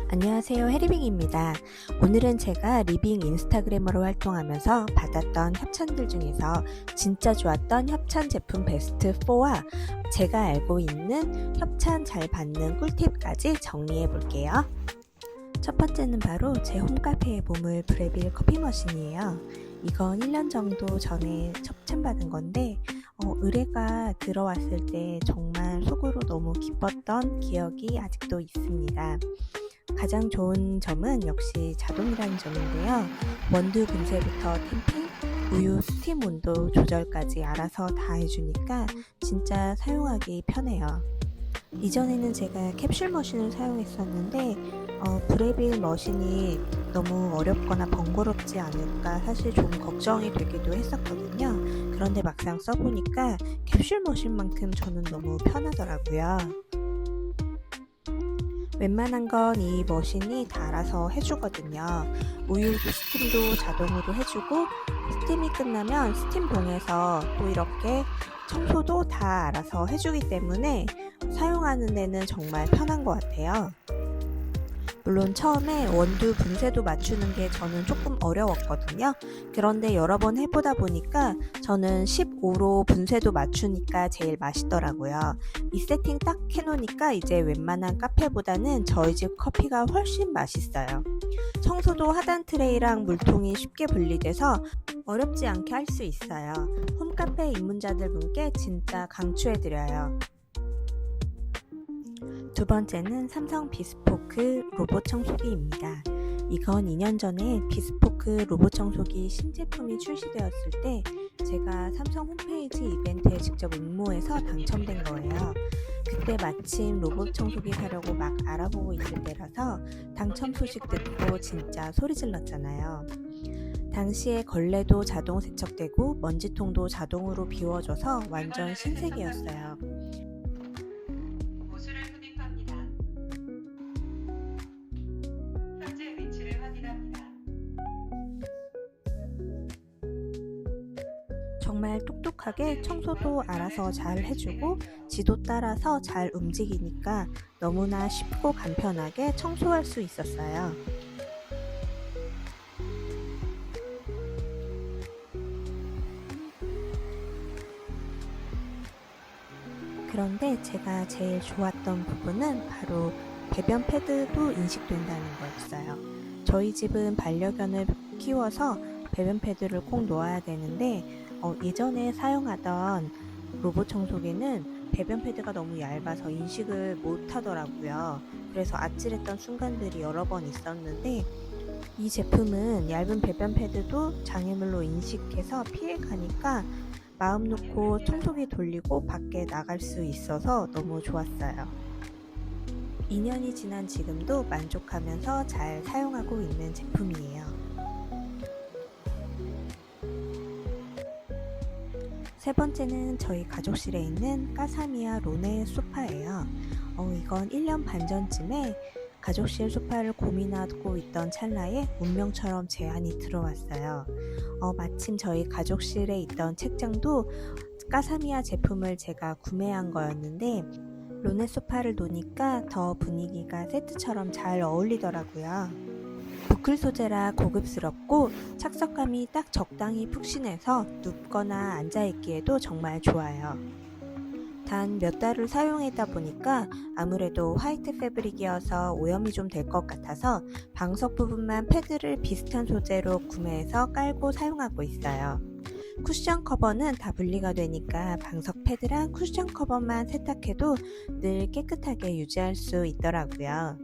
안녕하세요, 해리빙입니다. 오늘은 제가 리빙 인스타그래머로 활동하면서 받았던 협찬들 중에서 진짜 좋았던 협찬 제품 베스트 4와 제가 알고 있는 협찬 잘 받는 꿀팁까지 정리해 볼게요. 첫 번째는 바로 제 홈카페에 머물 브레빌 커피 머신이에요. 이건 1년 정도 전에 협찬받은 건데 의뢰가 들어왔을 때 정말 속으로 너무 기뻤던 기억이 아직도 있습니다. 가장 좋은 점은 역시 자동이라는 점인데요. 원두 분쇄부터 템핑, 우유 스팀 온도 조절까지 알아서 다 해주니까 진짜 사용하기 편해요. 이전에는 제가 캡슐 머신을 사용했었는데 브레빌 머신이 너무 어렵거나 번거롭지 않을까 사실 좀 걱정이 되기도 했었거든요. 그런데 막상 써보니까 캡슐 머신만큼 저는 너무 편하더라고요. 웬만한 건 이 머신이 다 알아서 해주거든요. 우유 스팀도 자동으로 해주고 스팀이 끝나면 스팀봉에서 또 이렇게 청소도 다 알아서 해주기 때문에 사용하는 데는 정말 편한 것 같아요. 물론 처음에 원두 분쇄도 맞추는 게 저는 조금 어려웠거든요. 그런데 여러 번 해보다 보니까 저는 15로 분쇄도 맞추니까 제일 맛있더라고요. 이 세팅 딱 해놓으니까 이제 웬만한 카페보다는 저희 집 커피가 훨씬 맛있어요. 청소도 하단 트레이랑 물통이 쉽게 분리돼서 어렵지 않게 할 수 있어요. 홈카페 입문자들 분께 진짜 강추해드려요. 두 번째는 삼성 비스포크 로봇 청소기입니다. 이건 2년 전에 비스포크 로봇 청소기 신제품이 출시되었을 때 제가 삼성 홈페이지 이벤트에 직접 응모해서 당첨된 거예요. 그때 마침 로봇 청소기 사려고 막 알아보고 있을 때라서 당첨 소식 듣고 진짜 소리 질렀잖아요. 당시에 걸레도 자동 세척되고 먼지통도 자동으로 비워줘서 완전 신세계였어요. 정말 똑똑하게 청소도 알아서 잘 해주고 지도 따라서 잘 움직이니까 너무나 쉽고 간편하게 청소할 수 있었어요. 그런데 제가 제일 좋았던 부분은 바로 배변 패드도 인식된다는 거였어요. 저희 집은 반려견을 키워서 배변 패드를 꼭 놓아야 되는데 예전에 사용하던 로봇 청소기는 배변 패드가 너무 얇아서 인식을 못 하더라고요. 그래서 아찔했던 순간들이 여러 번 있었는데 이 제품은 얇은 배변 패드도 장애물로 인식해서 피해가니까 마음 놓고 청소기 돌리고 밖에 나갈 수 있어서 너무 좋았어요. 2년이 지난 지금도 만족하면서 잘 사용하고 있는 제품이에요. 세 번째는 저희 가족실에 있는 까사미아 로네 소파예요. 이건 1년 반 전쯤에 가족실 소파를 고민하고 있던 찰나에 운명처럼 제안이 들어왔어요. 마침 저희 가족실에 있던 책장도 까사미아 제품을 제가 구매한 거였는데 로네 소파를 놓으니까 더 분위기가 세트처럼 잘 어울리더라고요. 부클 소재라 고급스럽고 착석감이 딱 적당히 푹신해서 눕거나 앉아있기에도 정말 좋아요. 단 몇 달을 사용하다 보니까 아무래도 화이트 패브릭이어서 오염이 좀 될 것 같아서 방석 부분만 패드를 비슷한 소재로 구매해서 깔고 사용하고 있어요. 쿠션 커버는 다 분리가 되니까 방석 패드랑 쿠션 커버만 세탁해도 늘 깨끗하게 유지할 수 있더라고요.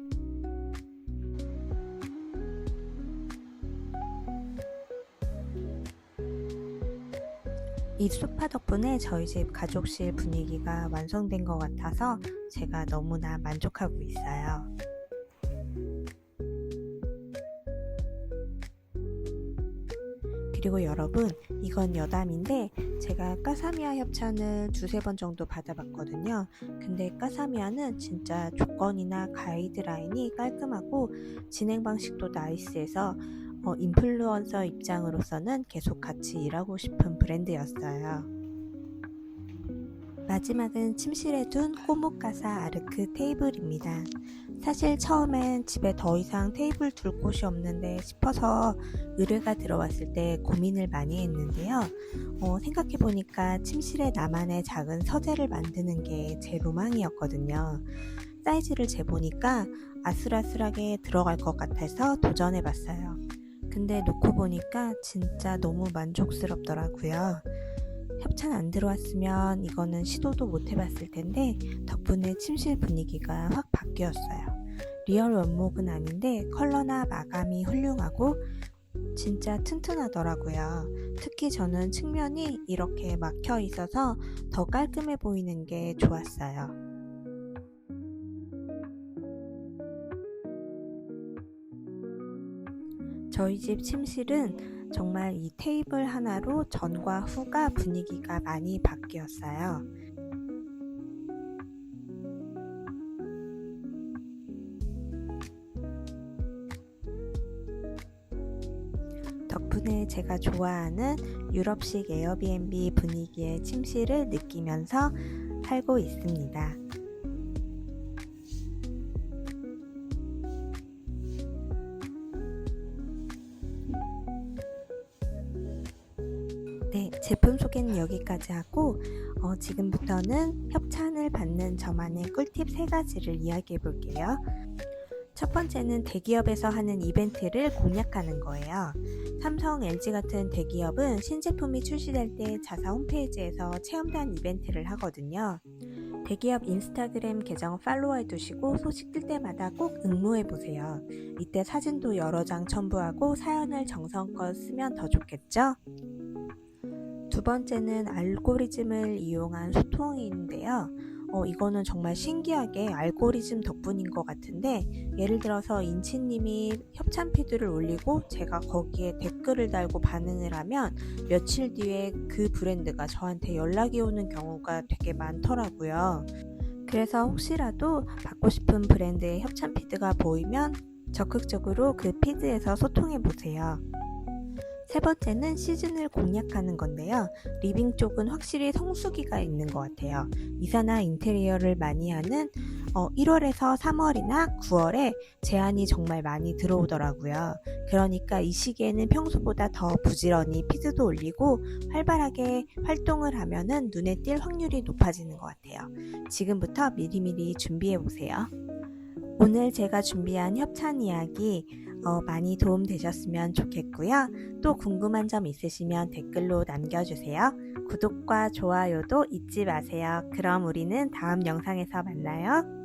이 소파 덕분에 저희 집 가족실 분위기가 완성된 것 같아서 제가 너무나 만족하고 있어요. 그리고 여러분, 이건 여담인데 제가 까사미아 협찬을 두세 번 정도 받아봤거든요. 근데 까사미아는 진짜 조건이나 가이드라인이 깔끔하고 진행 방식도 나이스해서 인플루언서 입장으로서는 계속 같이 일하고 싶은 브랜드였어요. 마지막은 침실에 둔 꼬목가사 아르크 테이블입니다. 사실 처음엔 집에 더 이상 테이블 둘 곳이 없는데 싶어서 의뢰가 들어왔을 때 고민을 많이 했는데요. 생각해보니까 침실에 나만의 작은 서재를 만드는 게 제 로망이었거든요. 사이즈를 재보니까 아슬아슬하게 들어갈 것 같아서 도전해봤어요. 근데 놓고 보니까 진짜 너무 만족스럽더라고요. 협찬 안 들어왔으면 이거는 시도도 못 해봤을 텐데 덕분에 침실 분위기가 확 바뀌었어요. 리얼 원목은 아닌데 컬러나 마감이 훌륭하고 진짜 튼튼하더라고요. 특히 저는 측면이 이렇게 막혀 있어서 더 깔끔해 보이는 게 좋았어요. 저희 집 침실은 정말 이 테이블 하나로 전과 후가 분위기가 많이 바뀌었어요. 덕분에 제가 좋아하는 유럽식 에어비앤비 분위기의 침실을 느끼면서 살고 있습니다. 네, 제품 소개는 여기까지 하고 지금부터는 협찬을 받는 저만의 꿀팁 3가지를 이야기해 볼게요. 첫 번째는 대기업에서 하는 이벤트를 공략하는 거예요. 삼성, LG 같은 대기업은 신제품이 출시될 때 자사 홈페이지에서 체험단 이벤트를 하거든요. 대기업 인스타그램 계정 팔로우해 두시고 소식 뜰 때마다 꼭 응모해 보세요. 이때 사진도 여러 장 첨부하고 사연을 정성껏 쓰면 더 좋겠죠? 두 번째는 알고리즘을 이용한 소통인데요. 이거는 정말 신기하게 알고리즘 덕분인 것 같은데, 예를 들어서 인치님이 협찬 피드를 올리고 제가 거기에 댓글을 달고 반응을 하면 며칠 뒤에 그 브랜드가 저한테 연락이 오는 경우가 되게 많더라고요. 그래서 혹시라도 받고 싶은 브랜드의 협찬 피드가 보이면 적극적으로 그 피드에서 소통해 보세요. 세 번째는 시즌을 공략하는 건데요. 리빙 쪽은 확실히 성수기가 있는 것 같아요. 이사나 인테리어를 많이 하는 1월에서 3월이나 9월에 제안이 정말 많이 들어오더라고요. 그러니까 이 시기에는 평소보다 더 부지런히 피드도 올리고 활발하게 활동을 하면은 눈에 띌 확률이 높아지는 것 같아요. 지금부터 미리미리 준비해 보세요. 오늘 제가 준비한 협찬 이야기 많이 도움되셨으면 좋겠고요. 또 궁금한 점 있으시면 댓글로 남겨주세요. 구독과 좋아요도 잊지 마세요. 그럼 우리는 다음 영상에서 만나요.